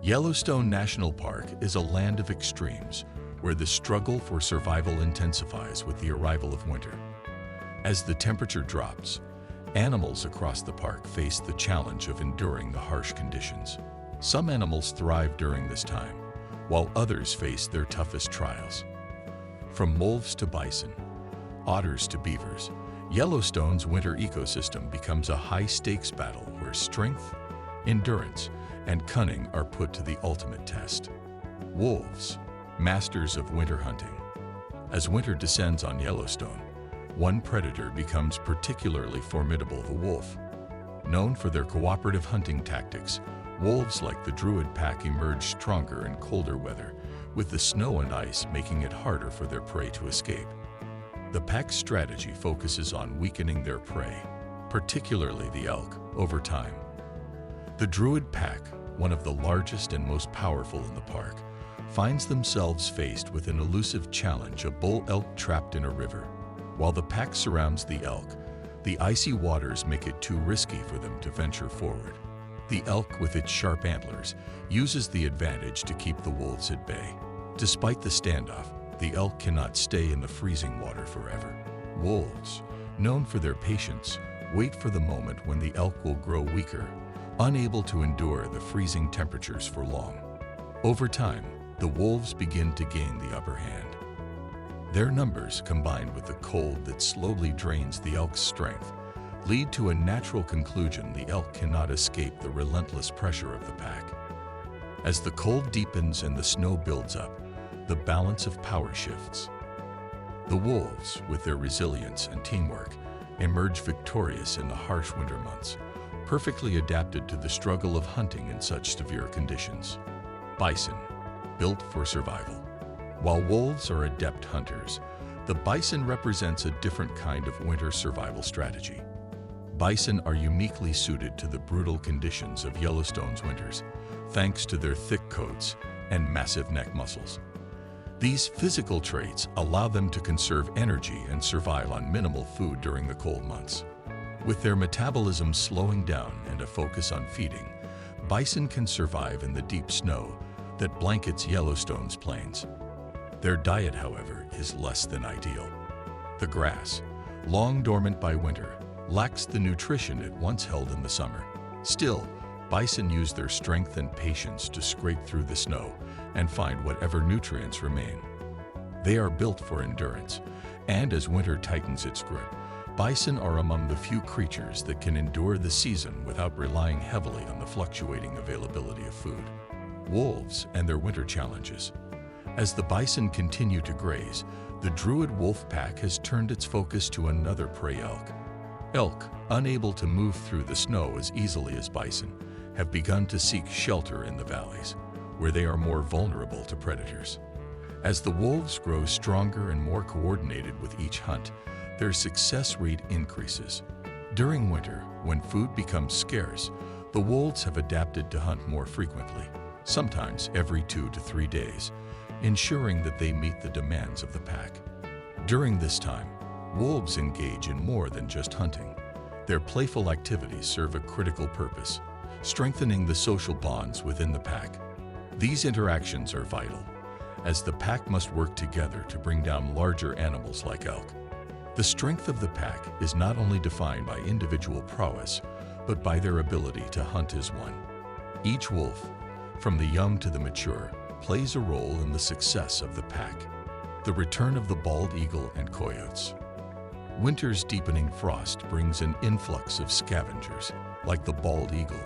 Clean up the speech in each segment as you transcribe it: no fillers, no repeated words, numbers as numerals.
Yellowstone National Park is a land of extremes where the struggle for survival intensifies with the arrival of winter. As the temperature drops, animals across the park face the challenge of enduring the harsh conditions. Some animals thrive during this time, while others face their toughest trials. From wolves to bison, otters to beavers, Yellowstone's winter ecosystem becomes a high-stakes battle where strength, endurance, and cunning are put to the ultimate test. Wolves, masters of winter hunting. As winter descends on Yellowstone, one predator becomes particularly formidable: the wolf. Known for their cooperative hunting tactics, wolves like the Druid pack emerge stronger in colder weather, with the snow and ice making it harder for their prey to escape. The pack's strategy focuses on weakening their prey, particularly the elk, over time. The Druid pack, one of the largest and most powerful in the park, finds themselves faced with an elusive challenge: a bull elk trapped in a river. While the pack surrounds the elk, the icy waters make it too risky for them to venture forward. The elk, with its sharp antlers, uses the advantage to keep the wolves at bay. Despite the standoff, the elk cannot stay in the freezing water forever. Wolves, known for their patience, wait for the moment when the elk will grow weaker, unable to endure the freezing temperatures for long. Over time, the wolves begin to gain the upper hand. Their numbers, combined with the cold that slowly drains the elk's strength, lead to a natural conclusion: the elk cannot escape the relentless pressure of the pack. As the cold deepens and the snow builds up, the balance of power shifts. The wolves, with their resilience and teamwork, emerge victorious in the harsh winter months, perfectly adapted to the struggle of hunting in such severe conditions. Bison, built for survival. While wolves are adept hunters, the bison represents a different kind of winter survival strategy. Bison are uniquely suited to the brutal conditions of Yellowstone's winters, thanks to their thick coats and massive neck muscles. These physical traits allow them to conserve energy and survive on minimal food during the cold months. With their metabolism slowing down and a focus on feeding, bison can survive in the deep snow that blankets Yellowstone's plains. Their diet, however, is less than ideal. The grass, long dormant by winter, lacks the nutrition it once held in the summer. Still, bison use their strength and patience to scrape through the snow and find whatever nutrients remain. They are built for endurance, and as winter tightens its grip, bison are among the few creatures that can endure the season without relying heavily on the fluctuating availability of food. Wolves and their winter challenges. As the bison continue to graze, the Druid wolf pack has turned its focus to another prey: elk. Elk, unable to move through the snow as easily as bison, have begun to seek shelter in the valleys, where they are more vulnerable to predators. As the wolves grow stronger and more coordinated with each hunt, their success rate increases. During winter, when food becomes scarce, the wolves have adapted to hunt more frequently, sometimes every 2 to 3 days, ensuring that they meet the demands of the pack. During this time, wolves engage in more than just hunting. Their playful activities serve a critical purpose, strengthening the social bonds within the pack. These interactions are vital, as the pack must work together to bring down larger animals like elk. The strength of the pack is not only defined by individual prowess, but by their ability to hunt as one. Each wolf, from the young to the mature, plays a role in the success of the pack. The return of the bald eagle and coyotes. Winter's deepening frost brings an influx of scavengers, like the bald eagle,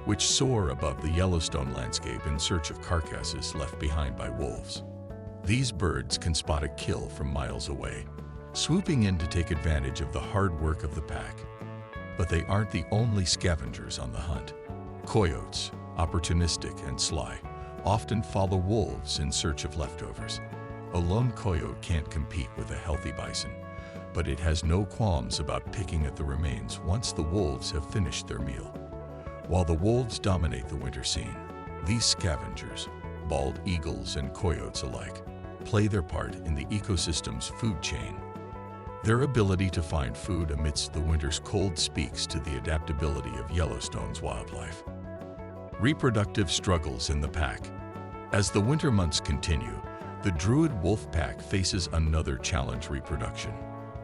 which soar above the Yellowstone landscape in search of carcasses left behind by wolves. These birds can spot a kill from miles away, swooping in to take advantage of the hard work of the pack. But they aren't the only scavengers on the hunt. Coyotes, opportunistic and sly, often follow wolves in search of leftovers. A lone coyote can't compete with a healthy bison, but it has no qualms about picking at the remains once the wolves have finished their meal. While the wolves dominate the winter scene, these scavengers, bald eagles and coyotes alike, play their part in the ecosystem's food chain. Their ability to find food amidst the winter's cold speaks to the adaptability of Yellowstone's wildlife. Reproductive struggles in the pack. As the winter months continue, the Druid wolf pack faces another challenge: reproduction.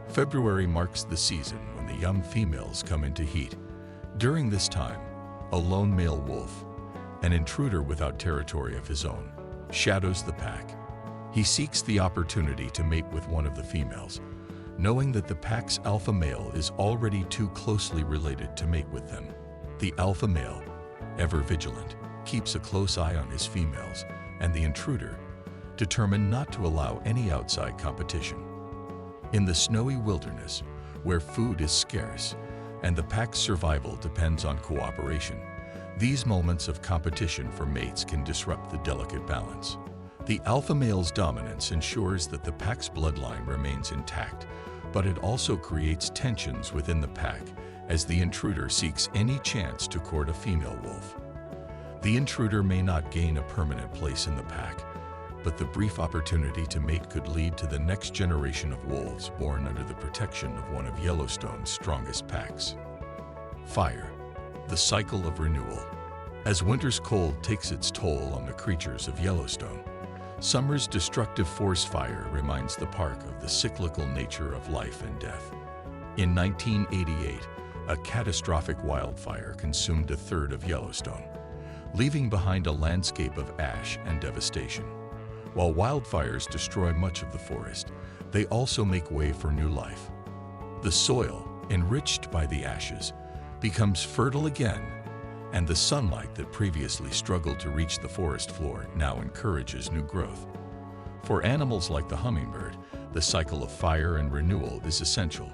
February marks the season when the young females come into heat. During this time, a lone male wolf, an intruder without territory of his own, shadows the pack. He seeks the opportunity to mate with one of the females, knowing that the pack's alpha male is already too closely related to mate with them. The alpha male, ever vigilant, keeps a close eye on his females, and the intruder, determined not to allow any outside competition. In the snowy wilderness, where food is scarce and the pack's survival depends on cooperation, these moments of competition for mates can disrupt the delicate balance. The alpha male's dominance ensures that the pack's bloodline remains intact, but it also creates tensions within the pack as the intruder seeks any chance to court a female wolf. The intruder may not gain a permanent place in the pack, but the brief opportunity to mate could lead to the next generation of wolves born under the protection of one of Yellowstone's strongest packs. Fire, the cycle of renewal. As winter's cold takes its toll on the creatures of Yellowstone, summer's destructive forest fire reminds the park of the cyclical nature of life and death. In 1988, a catastrophic wildfire consumed a third of Yellowstone, leaving behind a landscape of ash and devastation. While wildfires destroy much of the forest, they also make way for new life. The soil, enriched by the ashes, becomes fertile again, and the sunlight that previously struggled to reach the forest floor now encourages new growth. For animals like the hummingbird, the cycle of fire and renewal is essential.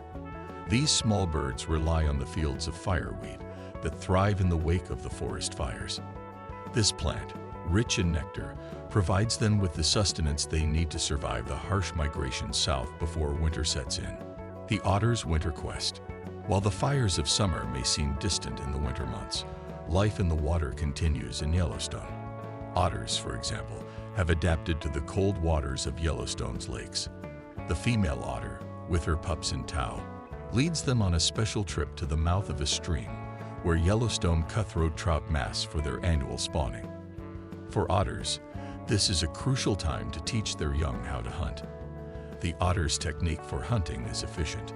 These small birds rely on the fields of fireweed that thrive in the wake of the forest fires. This plant, rich in nectar, provides them with the sustenance they need to survive the harsh migration south before winter sets in. The otter's winter quest. While the fires of summer may seem distant in the winter months, life in the water continues in Yellowstone. Otters, for example, have adapted to the cold waters of Yellowstone's lakes. The female otter, with her pups in tow, leads them on a special trip to the mouth of a stream where Yellowstone cutthroat trout mass for their annual spawning. For otters, this is a crucial time to teach their young how to hunt. The otter's technique for hunting is efficient.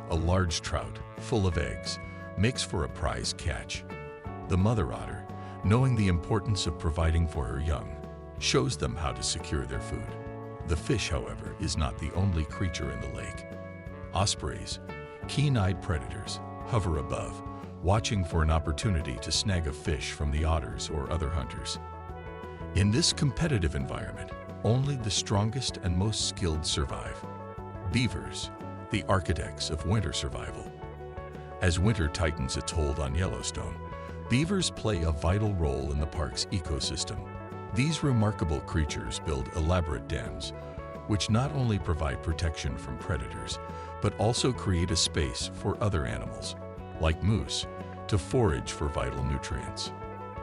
A large trout, full of eggs, makes for a prize catch. The mother otter, knowing the importance of providing for her young, shows them how to secure their food. The fish, however, is not the only creature in the lake. Ospreys, keen-eyed predators, hover above, watching for an opportunity to snag a fish from the otters or other hunters. In this competitive environment, only the strongest and most skilled survive. Beavers, the architects of winter survival. As winter tightens its hold on Yellowstone, beavers play a vital role in the park's ecosystem. These remarkable creatures build elaborate dams, which not only provide protection from predators, but also create a space for other animals, like moose, to forage for vital nutrients.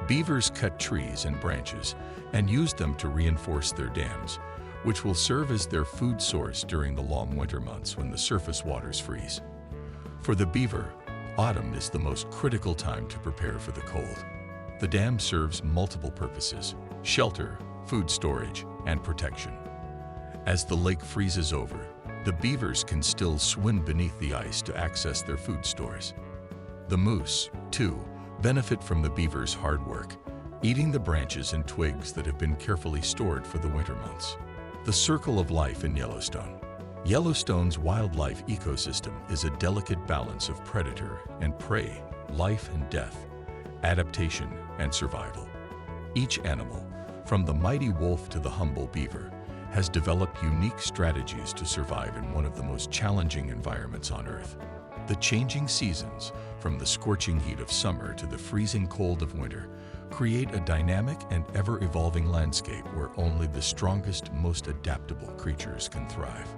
Beavers cut trees and branches and use them to reinforce their dams, which will serve as their food source during the long winter months when the surface waters freeze. For the beaver, autumn is the most critical time to prepare for the cold. The dam serves multiple purposes: shelter, food storage, and protection. As the lake freezes over, the beavers can still swim beneath the ice to access their food stores. The moose, too, benefit from the beaver's hard work, eating the branches and twigs that have been carefully stored for the winter months. The circle of life in Yellowstone. Yellowstone's wildlife ecosystem is a delicate balance of predator and prey, life and death, adaptation and survival. Each animal, from the mighty wolf to the humble beaver, has developed unique strategies to survive in one of the most challenging environments on Earth. The changing seasons, from the scorching heat of summer to the freezing cold of winter, create a dynamic and ever-evolving landscape where only the strongest, most adaptable creatures can thrive.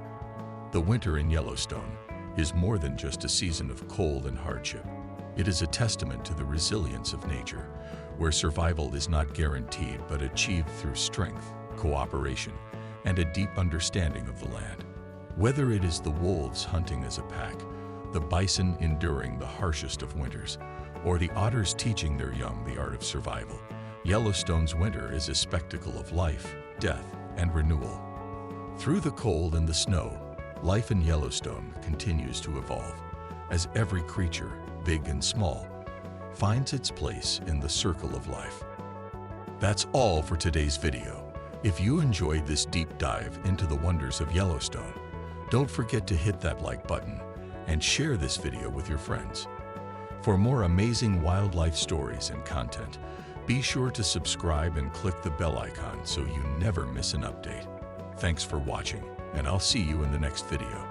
The winter in Yellowstone is more than just a season of cold and hardship. It is a testament to the resilience of nature, where survival is not guaranteed but achieved through strength, cooperation, and a deep understanding of the land. Whether it is the wolves hunting as a pack, the bison enduring the harshest of winters, or the otters teaching their young the art of survival, Yellowstone's winter is a spectacle of life, death, and renewal. Through the cold and the snow, life in Yellowstone continues to evolve as every creature, big and small, finds its place in the circle of life. That's all for today's video. If you enjoyed this deep dive into the wonders of Yellowstone, don't forget to hit that like button and share this video with your friends. For more amazing wildlife stories and content, be sure to subscribe and click the bell icon so you never miss an update. Thanks for watching, and I'll see you in the next video.